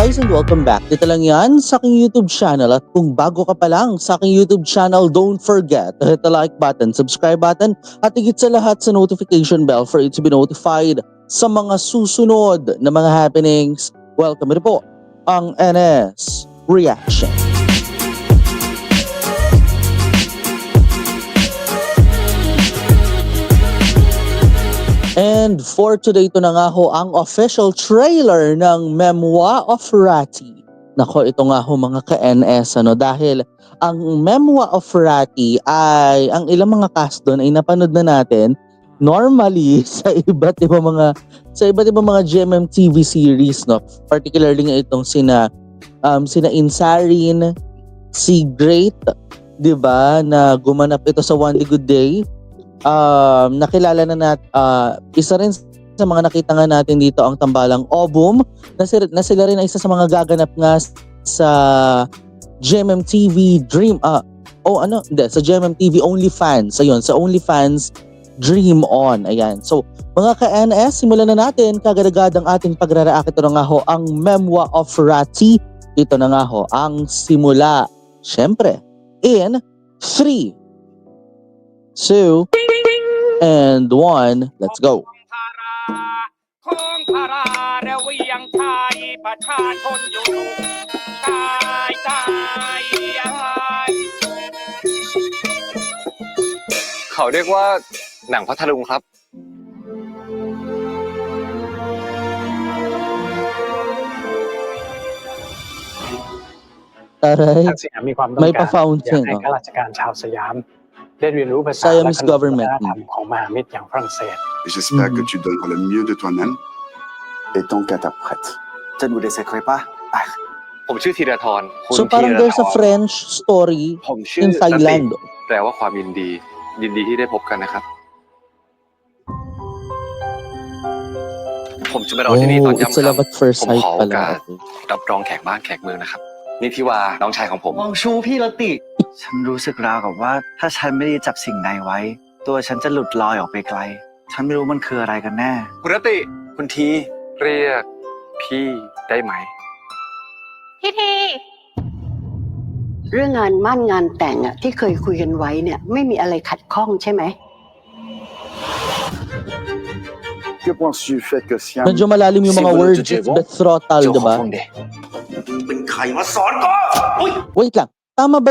guys and welcome back. Dito lang yan sa aking YouTube channel at kung bago ka pa lang sa aking YouTube channel, don't forget to hit the like button, subscribe button at higit sa lahat sa notification bell for you to be notified sa mga susunod na mga happenings. Welcome rin po ang NS Reaction. And for today, ito na nga ho ang official trailer ng Memoir of Rati. Nako, ito nga ho mga ka-NS, dahil ang Memoir of Rati ay, ang ilang mga cast doon ay napanood na natin normally sa iba't ibang mga GMM TV series, no? Particularly nga itong sina Insarin, si Great, 'di ba, na gumanap ito sa One Day Good Day. Nakilala na isa rin sa mga nakita nga natin dito ang tambalang Obum na sila rin ay isa sa mga gaganap nga sa GMM TV Dream sa GMM TV OnlyFans. Ayun, sa OnlyFans Dream On. Ayan. So, mga ka-NS, simulan na natin kagad-agad ang ating pagre-react. Ito na nga ho ang Memoir of Rati. Ito na nga ho ang simula. Syempre, in 3, 2, and 1, let's go. ของพาราระเวียงไทยประชาชนอยู่ตายเขาเรียกว่าหนังพัทลุงครับ Taray, ทางสยามมีความต้อง may การ pa-fountain. อยากให้ข้าราชการชาวสยามได้เรียนรู้ภาษา Siamese และขนบวัฒ government. นธรรมของมหามิตรอย่างฝรั่งเศส J'espère que tu donneras le mieux de toi-même et ton qu'interprète. จะดูได้สักครั้งปะ ผมชื่อธีรธรคุณ So parang there's a French story ผมชื่อ in นติ Thailand. แปลว่าความยินดีที่ได้พบกันนะครับ ผมจะมารอที่นี่ตอน Oh, it's a ย่ำ love at ค่ำ first ผม sight ขอโอกาส pala. รับรองแขกบ้านแขกเมืองนะครับ นี่พี่วาน้องชายของผม มองชูพี่ละติ ฉันรู้สึกราวกับว่า ถ้าฉันไม่ได้จับสิ่งใดไว้ ตัวฉันจะหลุดลอยออกไปไกล ฉันไม่รู้มันคืออะไรกันแน่ คุณรติ คุณที เรียกพี่ได้ไหม พี่ที เรื่องงานมั่นงานแต่งอะที่เคยคุยกันไว้เนี่ยไม่มีอะไรขัดข้องใช่ไหม Que penses-tu du fait que Siam Medyo malalim yung mga words. It's betrothal, โจ di ขอ ba? ฟงเด เป็นใครมาสอนก็ Wait lang. Tama ba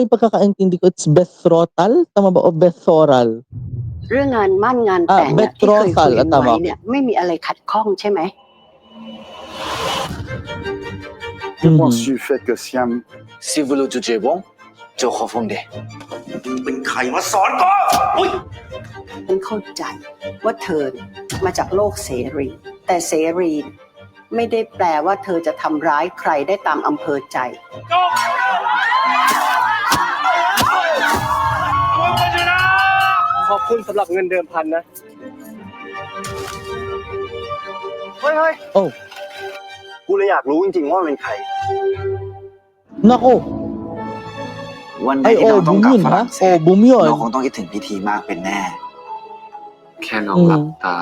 yung pagkakaintindi ko? It's betrothal? Tama ba? O bethoral? เรื่องงานมั่นงานแต่งอะที่เคยคุยกันไว้เนี่ยไม่มีอะไรขัดข้องใช่ไหม Que penses-tu du fait que Siam ซิวลูจูเจวงโจขอฟงเด เป็นใครมาสอนก็ ฉันเข้าใจว่าเธอมาจากโลกเสรี แต่เสรีไม่ได้แปลว่าเธอจะทำร้ายใครได้ตามอำเภอใจ ขอบคุณสำหรับเงินเดิมพันนะ เฮ้ย Oh, กูเลยอยากรู้จริงๆว่ามันเป็นใคร nako. วันไหน Ay, ที่น้องต้อง Obum กลับ yun, ฝ ha? รั่งเศส Obum น้อง yun. คงต้องคิดถึงพิธีมากเป็นแน่ แค่น้องหลับตา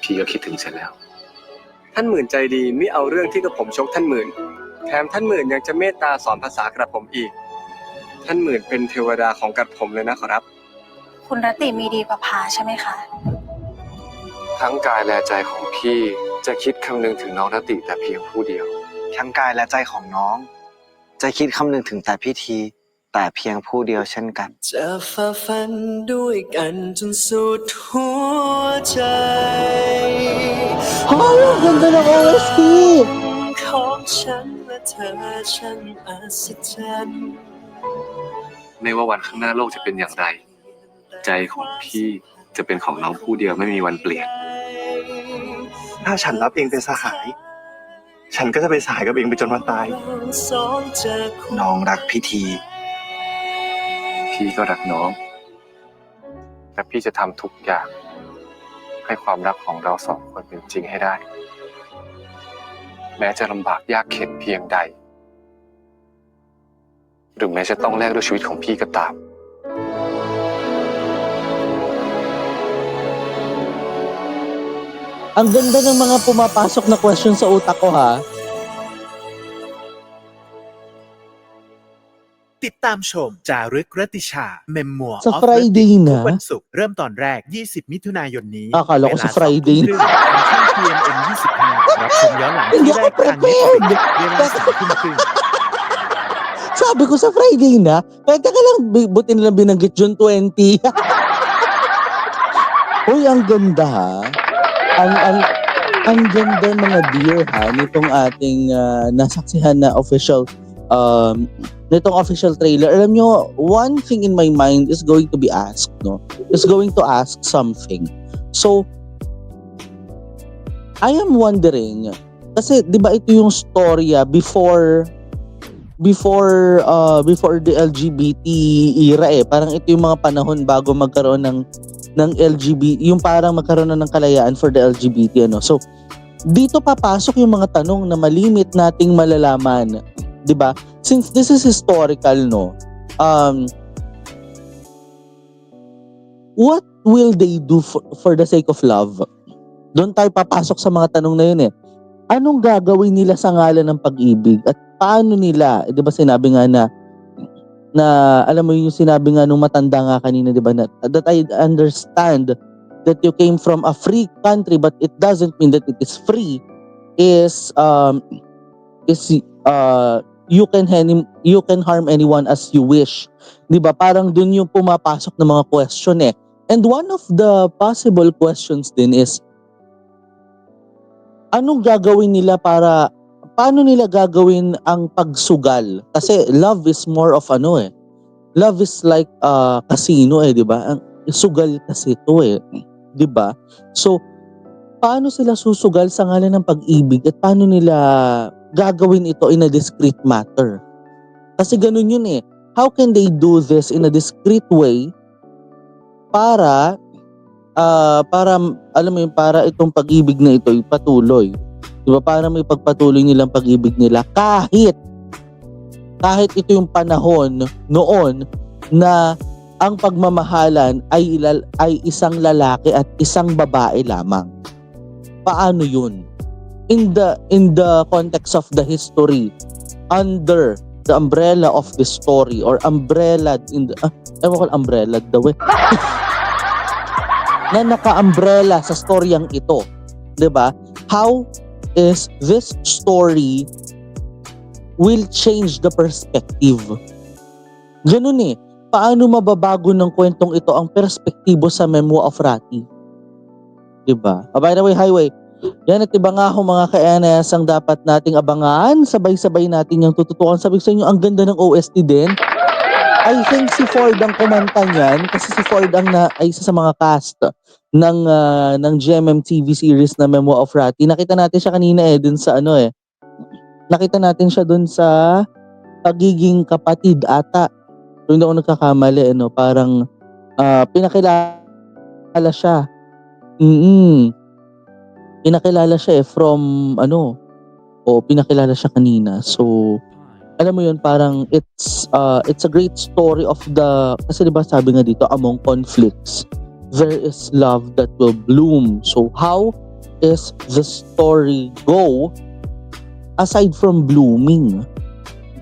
พี่ก็คิดถึงเสร็จแล้ว ท่านหมื่นใจดีไม่เอาเรื่องที่กับผมชกท่านหมื่น แถมท่านหมื่นยังจะเมตตาสอนภาษากระผมอีก ท่านหมื่นเป็นเทวดาของกระผมเลยนะขอรับ คุณรติมีดีประภาใช่ไหมคะ ทั้งกายและใจของพี่จะคิดคำนึงถึงน้องรติแต่เพียงผู้เดียว ทั้งกายและใจของน้อง จะคิดคำนึงถึงแต่พิธี แต่เพียงผู้เดียวเช่นกัน จะฝ่าฟันด้วยกันจนสุดหัวใจ Ay, ang ganda ng OST! ของฉันและเธอฉันอัศจรรย์ ไม่ว่าวันข้างหน้าโลกจะเป็นอย่างไร ใจของพี่จะเป็นของน้องผู้เดียวไม่มีวันเปลี่ยน ถ้าฉันรับเองเป็นสหาย ฉันก็จะไปสหายกับเองไปจนวันตาย สองจะคู่ น้องรักพิธี พี่ก็รักน้อง และพี่จะทำทุกอย่าง ให้ความรักของเราสองคนเป็นจริงให้ได้ แม้จะลำบากยากเข็ญเพียงใด หรือแม้จะต้องแลกด้วยชีวิตของพี่ก็ตาม Ang ganda ng mga pumapasok na question sa utak ko, ha? ติดตามชมจารึกรัตติชา Memoir sa of Friday Rati ทุ na. กวันศุกร์เริ่มตอนแรก 20 มิถุนายนนี้ Akala ko sa เวลา Friday 20:30 ทางช่อง TNN 25 รับชมย้อนหลัง Hindi ที่แร ako กทาง prepared. Netflix เวลา 3:30 Sabi ko sa Friday na. Kaya teka lang, buti nilang binanggit June 20. Uy, ang ganda ha. Ang ganda mga dear ha nitong ating nasaksihan na official nitong official trailer. Alam nyo, one thing in my mind is going to be asked, no? Is going to ask something. So, I am wondering, kasi 'di ba ito yung storya before the LGBT era eh. Parang ito yung mga panahon bago magkaroon ng LGBT, yung parang magkaroon na ng kalayaan for the LGBT ano. So, dito papasok yung mga tanong na malimit nating malalaman, 'di ba? Since this is historical, no. What will they do for the sake of love? Doon tayo papasok sa mga tanong na yun eh. Anong gagawin nila sa ngalan ng pag-ibig at paano nila, 'di ba sinabi nga na alam mo yung sinabi nga nung matanda nga kanina, 'di ba, that I understand that you came from a free country but it doesn't mean that it is free is you can harm anyone as you wish. 'Di ba? Parang dun yung pumapasok ng mga question eh. And one of the possible questions din is anong gagawin nila paano nila gagawin ang pagsugal? Kasi love is more of love is like casino eh, 'di ba? Ang sugal kasi ito eh, 'di ba? So, paano sila susugal sa ngalan ng pag-ibig at paano nila gagawin ito in a discreet matter? Kasi ganun yun eh. How can they do this in a discreet way para alam mo yun, para itong pag-ibig na ito ay patuloy. Diba? Para may pagpatuloy nilang pag-ibig nila kahit ito yung panahon noon na ang pagmamahalan ay isang lalaki at isang babae lamang. Paano yun? In the context of the history, under the umbrella of the story or umbrella umbrella daw eh. Na naka-umbrella sa storyang ito, 'di ba? How is this story will change the perspective? Ganun eh. Paano mababago ng kwentong ito ang perspektibo sa Memoir of Rati? 'Di ba? By the way, highway. Yan at iba nga ho mga ka-NS ang dapat nating abangan. Sabay-sabay natin yung tututukan. Sabi sa inyo, ang ganda ng OST din. I think si Ford ang kumanta niyan kasi si Ford ang ay isa sa mga cast ng GMM TV series na Memoir of Rati. Nakita natin siya kanina dun sa nakita natin siya dun sa pagiging kapatid ata. Kung hindi ako nagkakamali, parang pinakilala siya. Pinakilala siya from pinakilala siya kanina. So, alam mo yun, parang it's a great story of kasi diba sabi nga dito, among conflicts, there is love that will bloom. So how is the story go aside from blooming?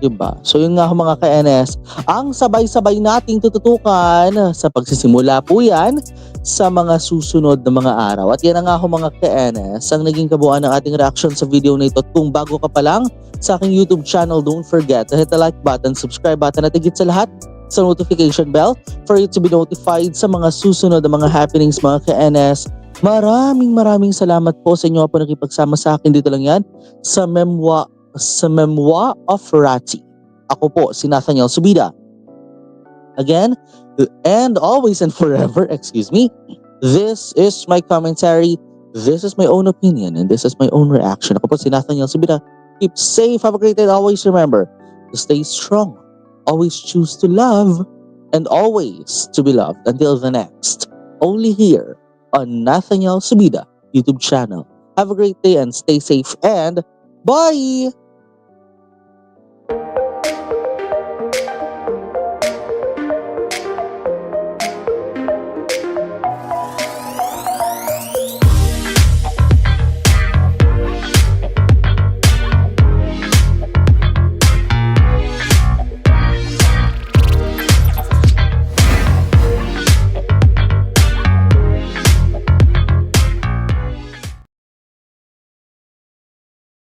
Diba? So yun nga mga ka-NS, ang sabay-sabay nating tututukan sa pagsisimula po yan sa mga susunod na mga araw. At yan nga mga ka-NS, ang naging kabuuan ng ating reaction sa video na ito. At kung bago ka pa lang sa aking YouTube channel, don't forget to hit the like button, subscribe button at higit sa lahat sa notification bell for you to be notified sa mga susunod na mga happenings mga ka-NS. Maraming salamat po sa inyo po nakipagsama sa akin dito lang yan sa Memoir of Rati. Ako po si Nathaniel Subida. Again, and always and forever, this is my commentary, this is my own opinion, and this is my own reaction. Ako po si Nathaniel Subida. Keep safe, have a great day, always remember to stay strong, always choose to love, and always to be loved. Until the next, only here on Nathaniel Subida YouTube channel. Have a great day and stay safe and bye!